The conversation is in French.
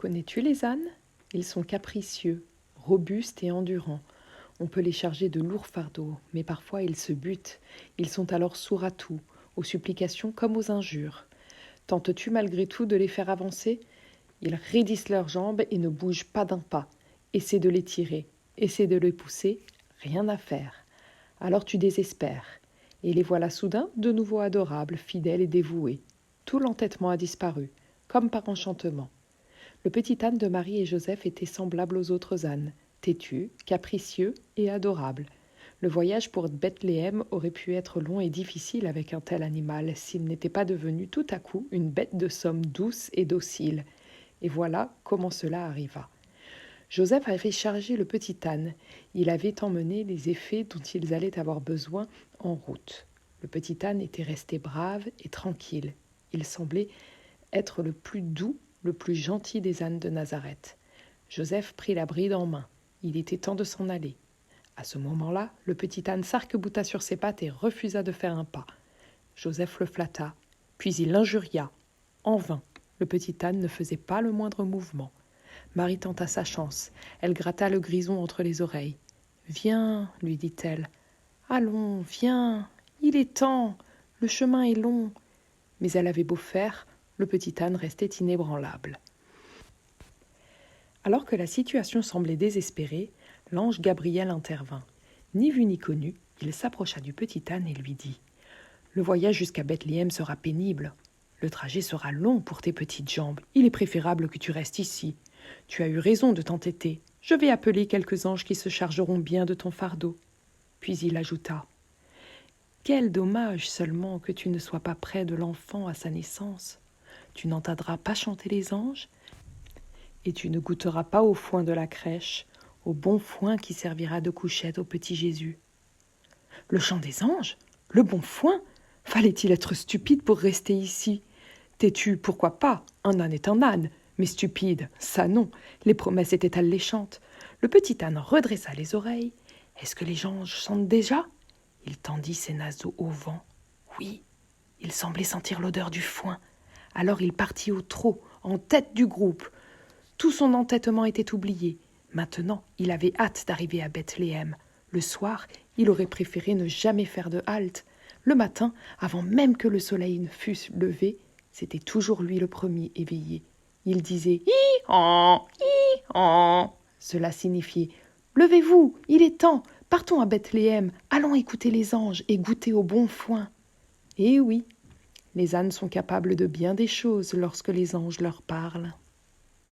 Connais-tu les ânes? Ils sont capricieux, robustes et endurants. On peut les charger de lourds fardeaux, mais parfois ils se butent. Ils sont alors sourds à tout, aux supplications comme aux injures. Tentes-tu malgré tout de les faire avancer? Ils raidissent leurs jambes et ne bougent pas d'un pas. Essaie de les tirer, essaie de les pousser, rien à faire. Alors tu désespères. Et les voilà soudain de nouveau adorables, fidèles et dévoués. Tout l'entêtement a disparu, comme par enchantement. Le petit âne de Marie et Joseph était semblable aux autres ânes, têtu, capricieux et adorable. Le voyage pour Bethléem aurait pu être long et difficile avec un tel animal s'il n'était pas devenu tout à coup une bête de somme douce et docile. Et voilà comment cela arriva. Joseph avait chargé le petit âne. Il avait emmené les effets dont ils allaient avoir besoin en route. Le petit âne était resté brave et tranquille. Il semblait être le plus doux, le plus gentil des ânes de Nazareth. Joseph prit la bride en main. Il était temps de s'en aller. À ce moment-là, le petit âne s'arc-bouta sur ses pattes et refusa de faire un pas. Joseph le flatta, puis il l'injuria. En vain, le petit âne ne faisait pas le moindre mouvement. Marie tenta sa chance. Elle gratta le grison entre les oreilles. « Viens, lui dit-elle. « Allons, viens. Il est temps. Le chemin est long. » Mais elle avait beau faire, le petit âne restait inébranlable. Alors que la situation semblait désespérée, l'ange Gabriel intervint. Ni vu ni connu, il s'approcha du petit âne et lui dit « Le voyage jusqu'à Bethléem sera pénible. Le trajet sera long pour tes petites jambes. Il est préférable que tu restes ici. Tu as eu raison de t'entêter. Je vais appeler quelques anges qui se chargeront bien de ton fardeau. » Puis il ajouta « Quel dommage seulement que tu ne sois pas près de l'enfant à sa naissance. Tu n'entendras pas chanter les anges et tu ne goûteras pas au foin de la crèche, au bon foin qui servira de couchette au petit Jésus. » Le chant des anges? Le bon foin? Fallait-il être stupide pour rester ici? Têtu, pourquoi pas? Un âne est un âne. Mais stupide, ça non. Les promesses étaient alléchantes. Le petit âne redressa les oreilles. Est-ce que les anges chantent déjà? Il tendit ses naseaux au vent. Oui, il semblait sentir l'odeur du foin. Alors il partit au trot, en tête du groupe. Tout son entêtement était oublié. Maintenant, il avait hâte d'arriver à Bethléem. Le soir, il aurait préféré ne jamais faire de halte. Le matin, avant même que le soleil ne fût levé, c'était toujours lui le premier éveillé. Il disait « Hi-han, hi-han ». Cela signifiait « Levez-vous, il est temps, partons à Bethléem, allons écouter les anges et goûter au bon foin. » Eh oui, les ânes sont capables de bien des choses lorsque les anges leur parlent.